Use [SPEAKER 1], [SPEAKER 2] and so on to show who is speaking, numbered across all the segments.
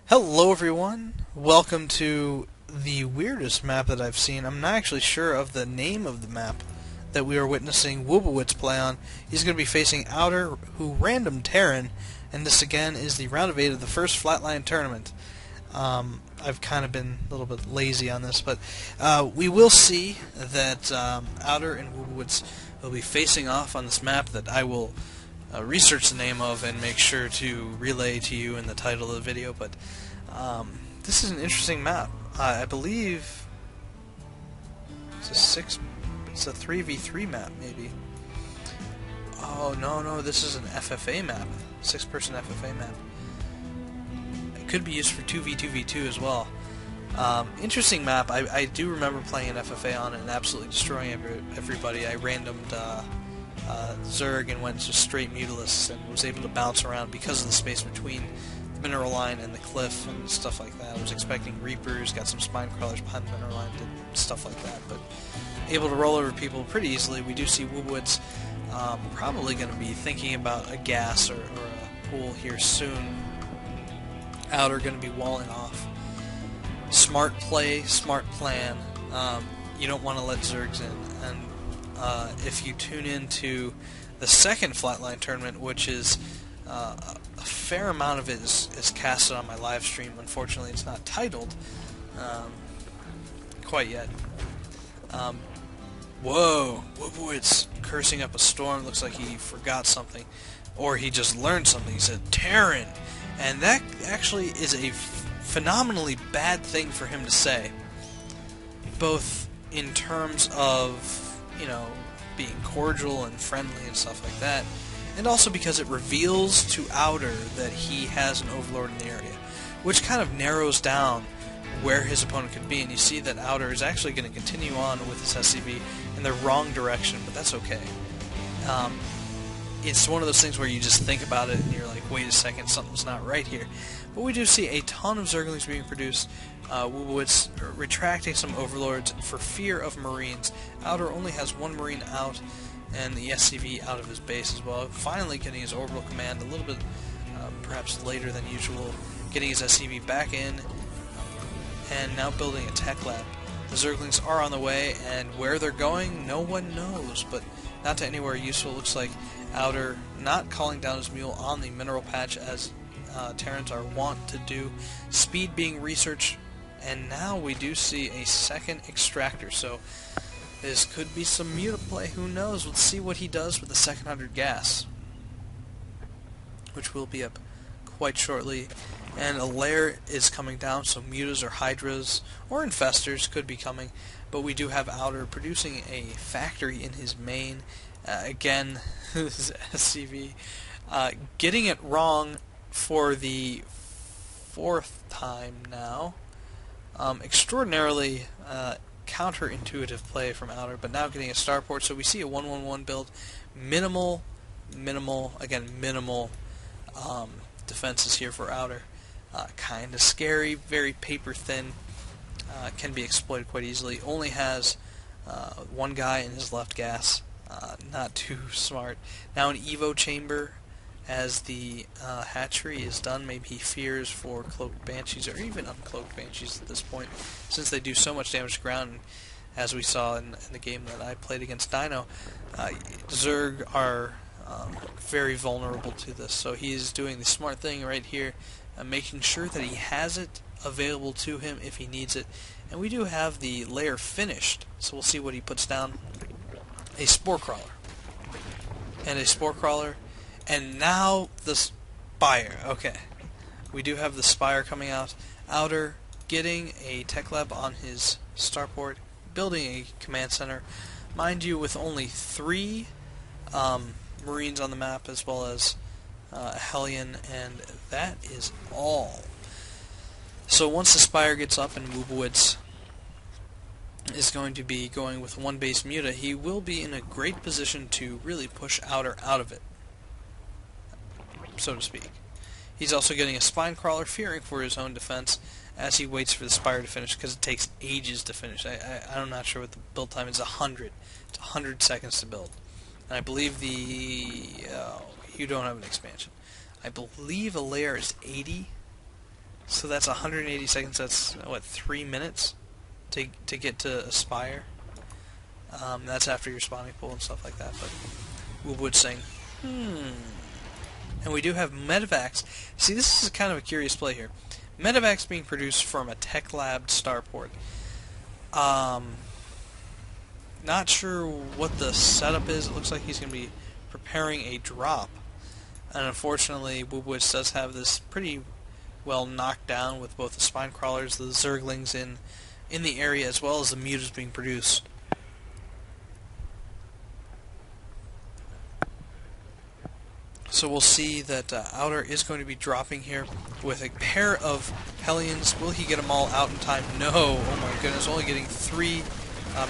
[SPEAKER 1] Hello everyone, welcome to the weirdest map that I've seen. I'm not actually sure of the name of the map that we are witnessing Woobowiz play on. He's going to be facing Outer, who random Terran, and this again is the round of 8 of the first Flatline tournament. I've kind of been a little bit lazy on this, but we will see that Outer and Woobowiz will be facing off on this map that I will research the name of and make sure to relay to you in the title of the video. But this is an interesting map. I believe it's a 3v3 map, maybe. Oh no, this is an FFA map, 6-person FFA map. It could be used for 2v2v2 as well. Interesting map. I do remember playing an FFA on it and absolutely destroying everybody. I randomed Zerg and went just straight mutilus and was able to bounce around because of the space between the mineral line and the cliff and stuff like that. I was expecting Reapers, got some spine crawlers behind the mineral line, did stuff like that, but able to roll over people pretty easily. We do see Woobowiz probably going to be thinking about a gas or a pool here soon. Outer going to be walling off. Smart play, smart plan. You don't want to let Zergs in, and if you tune into the second Flatline tournament, which is a fair amount of it is casted on my live stream. Unfortunately, it's not titled quite yet. Whoa, Woobowiz cursing up a storm. Looks like he forgot something, or he just learned something. He said Terran, and that actually is a phenomenally bad thing for him to say, both in terms of, you know, being cordial and friendly and stuff like that, and also because it reveals to Outer that he has an overlord in the area, which kind of narrows down where his opponent could be. And you see that Outer is actually going to continue on with his SCV in the wrong direction, but that's okay. It's one of those things where you just think about it and you're like, wait a second, something's not right here. But we do see a ton of Zerglings being produced. Woobowiz retracting some overlords for fear of Marines. Outer only has one Marine out, and the SCV out of his base as well. Finally getting his orbital command a little bit perhaps later than usual. Getting his SCV back in, and now building a tech lab. The Zerglings are on the way, and where they're going, no one knows, but not to anywhere useful. Looks like Outer not calling down his mule on the mineral patch as Terrans are wont to do. Speed being researched, and now we do see a second extractor, so this could be some muta play, who knows. We'll see what he does with the second 100 gas, which will be up quite shortly. And a lair is coming down, so mutas or hydras or infestors could be coming, but we do have Outer producing a factory in his main. Again, this is SCV getting it wrong for the 4th time now. Extraordinarily counterintuitive play from Outer, but now getting a starport, so we see a 1-1-1 build. Minimal defenses here for Outer. Kind of scary, very paper thin, can be exploited quite easily. Only has one guy in his left gas, not too smart. Now an Evo chamber as the hatchery is done. Maybe he fears for cloaked banshees or even uncloaked banshees at this point, since they do so much damage to ground. As we saw in the game that I played against Dino, Zerg are very vulnerable to this, so he's doing the smart thing right here, making sure that he has it available to him if he needs it. And we do have the lair finished, so we'll see what he puts down. A spore crawler. And a spore crawler. And now the spire. Okay. We do have the spire coming out. Outer getting a tech lab on his starport, building a command center. Mind you, with only 3 Marines on the map, as well as a Hellion, and that is all. So once the spire gets up and Woobowiz is going to be going with 1 base muta, he will be in a great position to really push Outer out of it, so to speak. He's also getting a spine crawler, fearing for his own defense as he waits for the spire to finish, because it takes ages to finish. I'm not sure what the build time is. 100. It's 100 seconds to build. And I believe you don't have an expansion. I believe a layer is 80, So that's 180 seconds. That's what, 3 minutes to get to Aspire. That's after your spawning pool and stuff like that. But Woobowiz would sing, And we do have medevacs. See, this is kind of a curious play here. Medevacs being produced from a Tech Lab starport. Not sure what the setup is. It looks like he's going to be preparing a drop. And unfortunately, Woobowiz does have this pretty well knocked down with both the spine crawlers, the zerglings in the area, as well as the mutas being produced. So we'll see that Outer is going to be dropping here with a pair of Hellions. Will he get them all out in time? No. Oh my goodness, only getting 3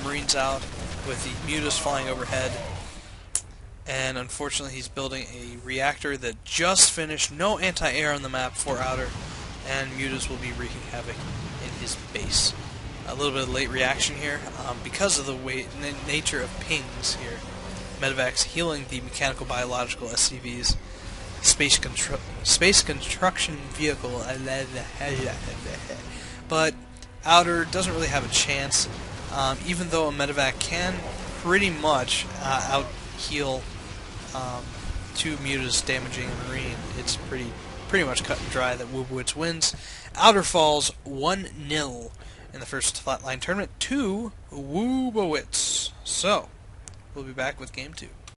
[SPEAKER 1] Marines out with the mutas flying overhead. And unfortunately he's building a reactor that just finished. No anti-air on the map for Outer, and mutas will be wreaking havoc in his base. A little bit of late reaction here because of the nature of pings here. Medevacs healing the mechanical biological SCVs. Space construction vehicle. But Outer doesn't really have a chance, even though a medevac can pretty much out heal 2 mutas damaging a marine. It's pretty much cut and dry that Woobowiz wins. Outer falls 1-0 in the first flatline tournament to Woobowiz. So we'll be back with game 2.